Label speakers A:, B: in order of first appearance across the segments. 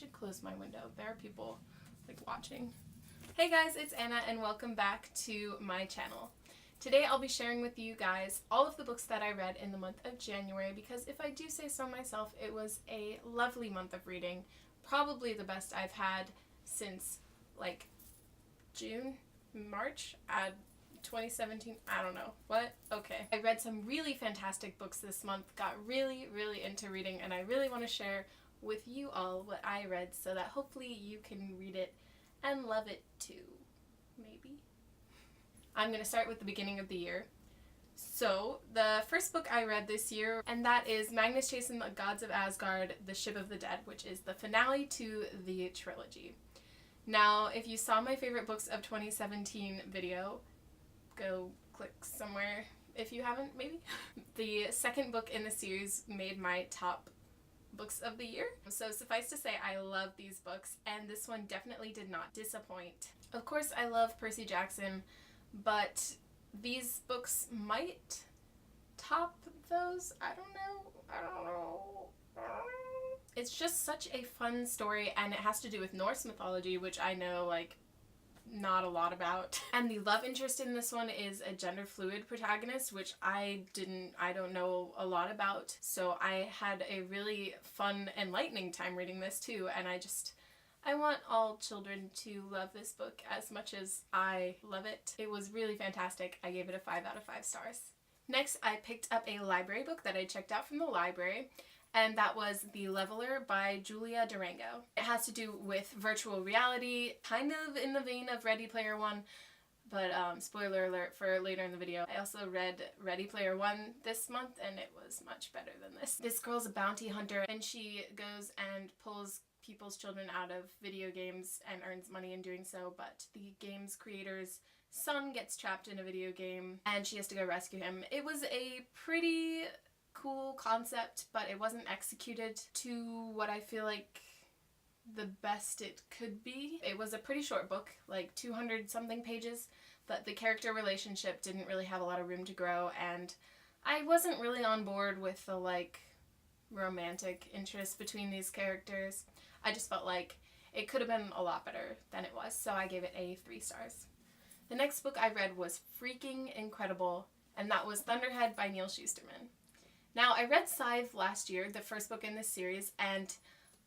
A: Should close my window. There are people like watching. Hey guys, it's Anna and welcome back to my channel. Today I'll be sharing with you guys all of the books that I read in the month of January because if I do say so myself, it was a lovely month of reading. Probably the best I've had since like June, March, 2017, I don't know. What? Okay. I read some really fantastic books this month, got really into reading, and I really want to share with you all what I read so that hopefully you can read it and love it too. Maybe. I'm going to start with the beginning of the year. So, the first book I read this year, and that is Magnus Chase and the Gods of Asgard, The Ship of the Dead, which is the finale to the trilogy. Now, if you saw my favorite books of 2017 video, go click somewhere if you haven't, maybe. The second book in the series made my top books of the year. So suffice to say, I love these books, and this one definitely did not disappoint. Of course, I love Percy Jackson, but these books might top those. I don't know. It's just such a fun story, and it has to do with Norse mythology, which I know, like, not a lot about. And the love interest in this one is a gender fluid protagonist, which I don't know a lot about. So I had a really fun, enlightening time reading this too, and I want all children to love this book as much as I love it. It was really fantastic. I gave it a 5 out of 5 stars. Next, I picked up a library book that I checked out from the library, and that was The Leveler by Julia Durango. It has to do with virtual reality, kind of in the vein of Ready Player One, but spoiler alert for later in the video. I also read Ready Player One this month, and it was much better than this. This girl's a bounty hunter, and she goes and pulls people's children out of video games and earns money in doing so, but the game's creator's son gets trapped in a video game, and she has to go rescue him. It was a pretty cool concept, but it wasn't executed to what I feel like the best it could be. It was a pretty short book, like 200 something pages, but the character relationship didn't really have a lot of room to grow, and I wasn't really on board with the like romantic interest between these characters. I just felt like it could have been a lot better than it was, so I gave it a 3 stars. The next book I read was freaking incredible, and that was Thunderhead by Neal Shusterman. Now, I read Scythe last year, the first book in this series, and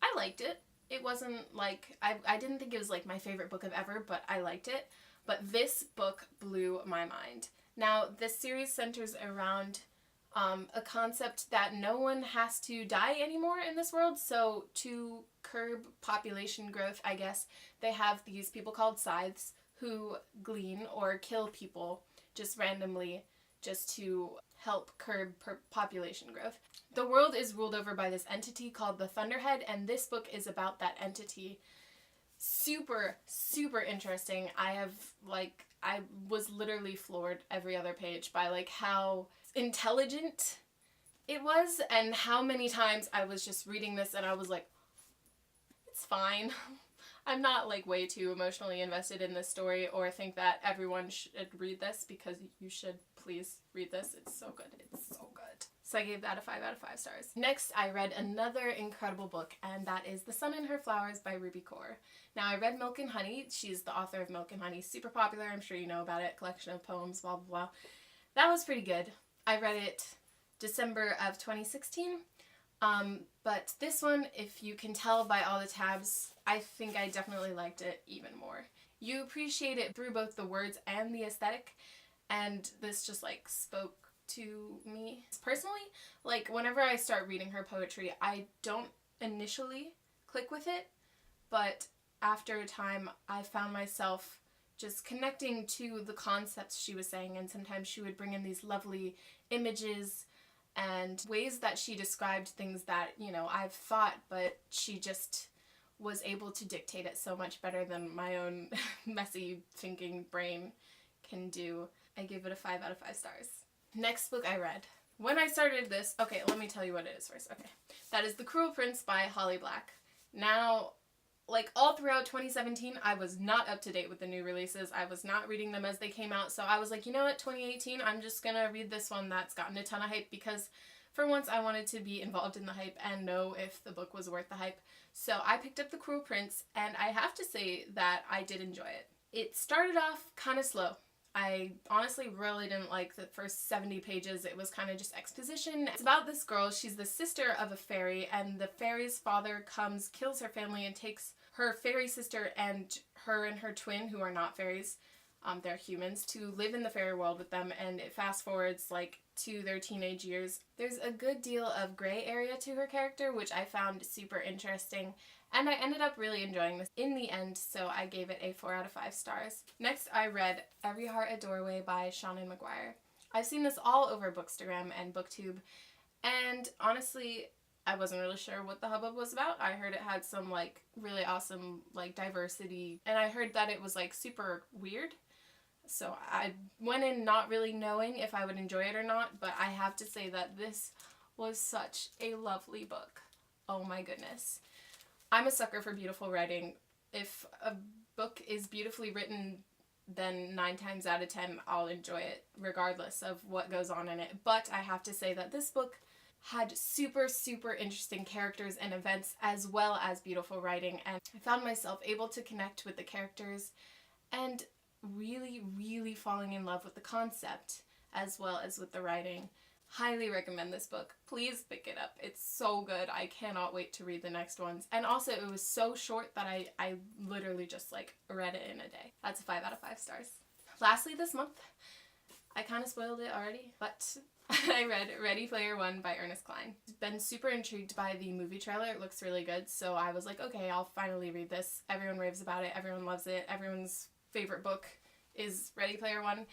A: I liked it. It wasn't like, I didn't think it was like my favorite book of ever, but I liked it. But this book blew my mind. Now, this series centers around a concept that no one has to die anymore in this world, so to curb population growth, I guess, they have these people called scythes who glean or kill people just randomly just to help curb population growth. The world is ruled over by this entity called the Thunderhead, and this book is about that entity. Super interesting. I was literally floored every other page by like how intelligent it was, and how many times I was just reading this and I was like, it's fine. I'm not like way too emotionally invested in this story or think that everyone should read this, because you should please read this. It's so good. It's so good. So I gave that a 5 out of 5 stars. Next, I read another incredible book, and that is The Sun and Her Flowers by Ruby Kaur. Now, I read Milk and Honey. She's the author of Milk and Honey. Super popular. I'm sure you know about it. Collection of poems, blah, blah, blah. That was pretty good. I read it December of 2016. But this one, if you can tell by all the tabs, I think I definitely liked it even more. You appreciate it through both the words and the aesthetic, and this just like spoke to me. Personally, like whenever I start reading her poetry, I don't initially click with it, but after a time I found myself just connecting to the concepts she was saying, and sometimes she would bring in these lovely images and ways that she described things that, you know, I've thought, but she just was able to dictate it so much better than my own messy thinking brain can do. I gave it a 5 out of 5 stars. Next book I read. When I started this, okay, let me tell you what it is first. Okay, that is The Cruel Prince by Holly Black. Now, like all throughout 2017, I was not up to date with the new releases. I was not reading them as they came out, so I was like, you know what, 2018, I'm just gonna read this one that's gotten a ton of hype, because For once, I wanted to be involved in the hype and know if the book was worth the hype. So I picked up The Cruel Prince, and I have to say that I did enjoy it. It started off kind of slow. I honestly really didn't like the first 70 pages. It was kind of just exposition. It's about this girl. She's the sister of a fairy, and the fairy's father comes, kills her family, and takes her fairy sister and her twin, who are not fairies, they're humans, to live in the fairy world with them, and it fast forwards like to their teenage years. There's a good deal of gray area to her character, which I found super interesting, and I ended up really enjoying this in the end, so I gave it a 4 out of 5 stars. Next, I read Every Heart a Doorway by Seanan McGuire. I've seen this all over Bookstagram and BookTube, and honestly, I wasn't really sure what the hubbub was about. I heard it had some like really awesome like diversity, and I heard that it was like super weird. So I went in not really knowing if I would enjoy it or not, but I have to say that this was such a lovely book. Oh my goodness. I'm a sucker for beautiful writing. If a book is beautifully written, then 9 times out of 10 I'll enjoy it regardless of what goes on in it. But I have to say that this book had super interesting characters and events as well as beautiful writing, and I found myself able to connect with the characters and really falling in love with the concept as well as with the writing. Highly recommend this book. Please pick it up. It's so good. I cannot wait to read the next ones. And also it was so short that I literally just like read it in a day. That's a 5 out of 5 stars. Lastly this month, I kind of spoiled it already, but I read Ready Player One by Ernest Cline. Been super intrigued by the movie trailer. It looks really good, so I was like, okay, I'll finally read this. Everyone raves about it. Everyone loves it. Everyone's favorite book is Ready Player One.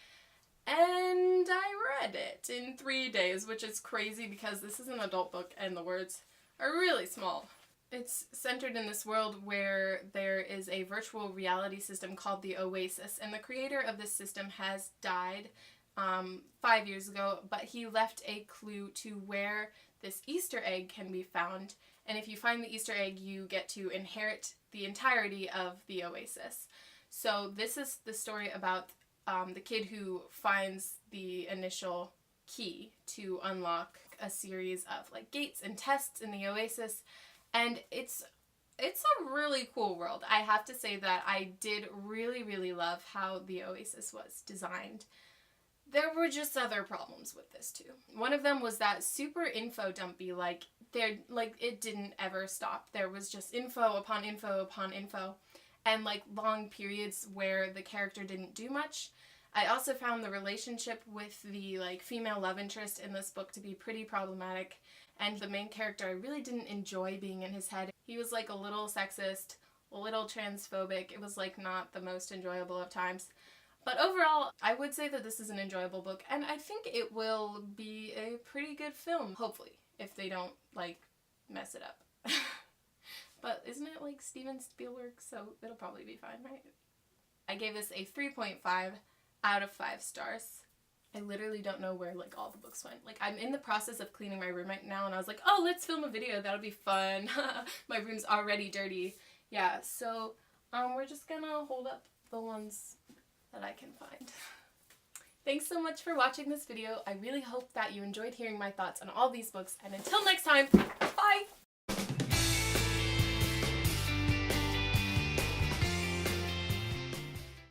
A: And I read it in 3 days, which is crazy because this is an adult book and the words are really small. It's centered in this world where there is a virtual reality system called the Oasis, and the creator of this system has died 5 years ago, but he left a clue to where this Easter egg can be found, and if you find the Easter egg, you get to inherit the entirety of the Oasis. So this is the story about the kid who finds the initial key to unlock a series of like gates and tests in the Oasis, and it's a really cool world. I have to say that I did really love how the Oasis was designed. There were just other problems with this too. One of them was that super info dumpy, it didn't ever stop. There was just info upon info upon info, and like long periods where the character didn't do much. I also found the relationship with the like female love interest in this book to be pretty problematic, and the main character, I really didn't enjoy being in his head. He was like a little sexist, a little transphobic. It was like not the most enjoyable of times. But overall, I would say that this is an enjoyable book, and I think it will be a pretty good film, hopefully, if they don't like mess it up. But isn't it like Steven Spielberg, so it'll probably be fine, right? I gave this a 3.5 out of 5 stars. I literally don't know where like all the books went. Like I'm in the process of cleaning my room right now, and I was like, oh, let's film a video, that'll be fun. My room's already dirty. Yeah, so we're just gonna hold up the ones that I can find. Thanks so much for watching this video. I really hope that you enjoyed hearing my thoughts on all these books, and until next time,